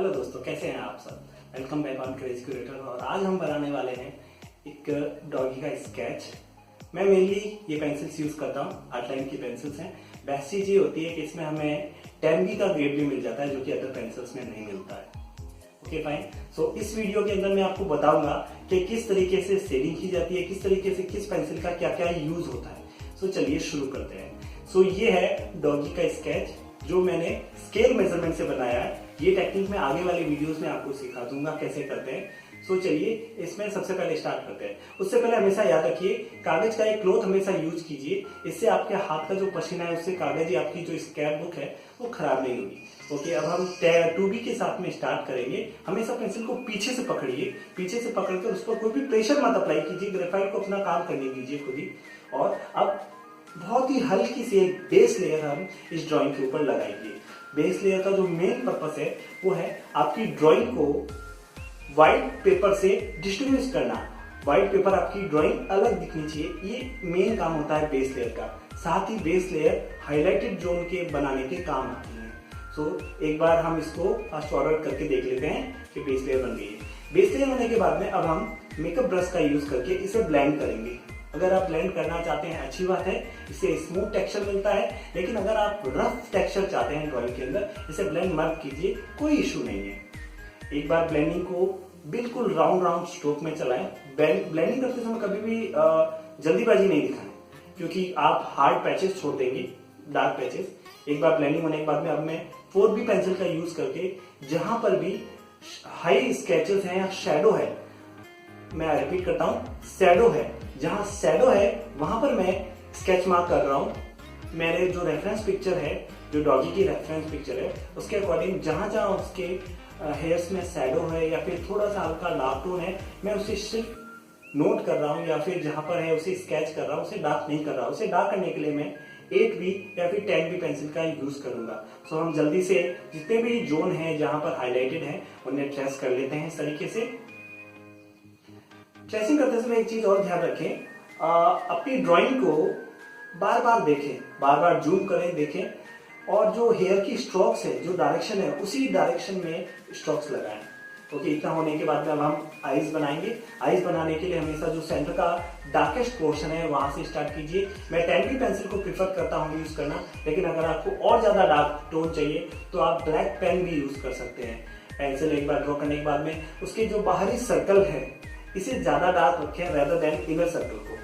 Hello दोस्तों, कैसे हैं आप सब। Welcome back on curator. और आज हम बनाने वाले हैं एक डॉगी का स्केच। मैं मेनली ये पेंसिल्स यूज करता हूँ, आउटलाइन की पेंसिल्स हैं। बेस्ट चीज ये होती है कि इसमें हमें 10B का ग्रेड भी मिल जाता है, जो कि अदर पेंसिल्स में नहीं मिलता है। Okay fine. सो इस वीडियो के अंदर मैं आपको बताऊंगा कि किस तरीके से शेडिंग की जाती है, किस तरीके से किस पेंसिल का क्या क्या यूज होता है। सो चलिए शुरू करते हैं। सो ये है डॉगी का स्केच जो मैंने स्केल मेजरमेंट से बनाया है। ये टेक्निक मैं आगे वाले वीडियोस में आपको सिखा दूंगा कैसे करते हैं। सो चलिए इसमें सबसे पहले स्टार्ट करते हैं। उससे पहले हमेशा याद रखिए, कागज का एक क्लॉथ हमेशा यूज कीजिए। इससे आपके हाथ का जो पसीना है उससे कागज या आपकी जो स्क्रैप बुक है वो खराब नहीं होगी। ओके, अब हम 2B के साथ में स्टार्ट करेंगे। हमेशा पेंसिल को पीछे से पकड़िए, पीछे से पकड़कर उस पर कोई भी प्रेशर मत अप्लाई कीजिए। ग्रेफाइट को अपना काम करने दीजिए खुद ही। और अब बहुत ही हल्की सी एक बेस लेयर हम इस ड्राइंग के ऊपर लगाएंगे। बेस लेयर का जो मेन पर्पस है वो है आपकी ड्राइंग को व्हाइट पेपर से डिस्ट्रीब्यूट करना। व्हाइट पेपर आपकी ड्राइंग अलग दिखनी चाहिए, ये मेन काम होता है बेस लेयर का। साथ ही बेस लेयर हाईलाइटेड जोन के बनाने के काम आती है। सो एक बार हम इसको फास्ट फॉरवर्ड करके देख लेते हैं कि बेस लेयर बन गई है। बेस लेयर होने के बाद में अब हम मेकअप ब्रश का यूज करके इसे ब्लेंड करेंगे। अगर आप ब्लेंड करना चाहते हैं अच्छी बात है, इससे स्मूथ टेक्सचर मिलता है। लेकिन अगर आप रफ टेक्सचर चाहते हैं ड्राइंग के अंदर, इसे ब्लेंड मत कीजिए, कोई इशू नहीं है। एक बार ब्लेंडिंग को बिल्कुल राउंड स्ट्रोक में चलाएं। ब्लेंडिंग करते समय कभी भी जल्दीबाजी नहीं दिखाएं, क्योंकि आप हार्ड पैचेस छोड़ देंगे, डार्क पैचेस। एक बार ब्लेंडिंग होने के बाद में अब मैं 4B पेंसिल का यूज करके जहां पर भी हाई स्केचेस हैं या शेडो है, मैं रिपीट करता हूं, शेडो है, जहां शेडो है वहां पर मैं स्केच मार्क कर रहा हूं। मेरे जो रेफरेंस पिक्चर है, जो डॉगी की रेफरेंस पिक्चर है, उसके अकॉर्डिंग जहां जहां उसके हेयर्स में शेडो है या फिर थोड़ा सा हल्का डार्क टोन है, मैं उसे सिर्फ नोट कर रहा हूं, या फिर जहां पर है उसे स्केच कर रहा हूं, उसे डार्क नहीं कर रहा हूं। उसे डार्क करने के लिए मैं 8B या फिर 10B पेंसिल का यूज करूंगा। सो हम जल्दी से जितने भी जोन है जहां पर हाईलाइटेड है उन्हें ट्रेस कर लेते हैं इस तरीके से। ट्रेसिंग करते समय एक चीज और ध्यान रखें, अपनी ड्राइंग को बार बार देखें, बार बार जूम करें, देखें, और जो हेयर की स्ट्रोक्स है, जो डायरेक्शन है, उसी डायरेक्शन में स्ट्रोक्स लगाएं। ओके, इतना होने के बाद में अब हम आईज बनाएंगे। आईज बनाने के लिए हमेशा जो सेंटर का डार्केस्ट पोर्शन है वहां से स्टार्ट कीजिए। मैं 10B पेंसिल को प्रीफर करता हूँ यूज करना, लेकिन अगर आपको और ज्यादा डार्क टोन चाहिए तो आप ब्लैक पेन भी यूज कर सकते हैं। पेंसिल एक बार ड्रॉ करने के बाद में उसके जो बाहरी सर्कल है इसे ज्यादा डार्क रखें रेदर देन इनर सर्कल को।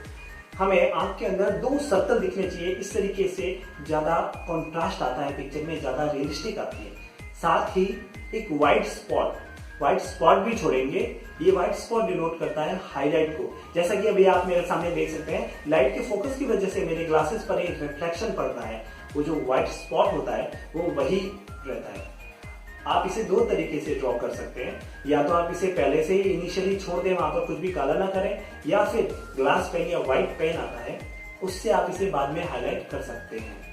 हमें आंख के अंदर 2 सर्कल दिखने चाहिए, इस तरीके से ज्यादा कंट्रास्ट आता है पिक्चर में, ज्यादा रियलिस्टिक आती है। साथ ही एक व्हाइट स्पॉट भी छोड़ेंगे। ये व्हाइट स्पॉट डिनोट करता है हाईलाइट को। जैसा कि अभी आप मेरे सामने देख सकते हैं, लाइट के फोकस की वजह से मेरे ग्लासेस पर एक रिफ्लेक्शन पड़ रहा है। वो जो व्हाइट स्पॉट होता है वो वही रहता है। आप इसे 2 तरीके से ड्रॉ कर सकते हैं। या तो आप इसे पहले से ही इनिशियली छोड़ दें, वहां पर कुछ भी काला ना करें, या फिर ग्लास पेन या व्हाइट पेन आता है उससे आप इसे बाद में हाईलाइट कर सकते हैं।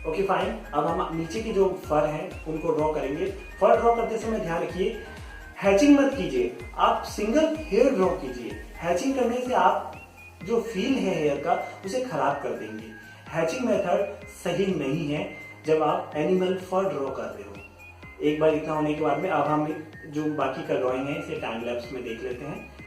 Okay fine. अब हम नीचे की जो फर है उनको ड्रॉ करेंगे। फर ड्रॉ करते समय ध्यान रखिए, हैचिंग मत कीजिए, आप सिंगल हेयर ड्रॉ कीजिए। हैचिंग करने से आप जो फील है हेयर का उसे खराब कर देंगे। हैचिंग मेथड सही नहीं है जब आप एनिमल फर ड्रॉ कर रहे हो। एक बार इतना होने के बाद में अब हम जो बाकी का ड्राइंग है इसे टाइम लैप्स में देख लेते हैं।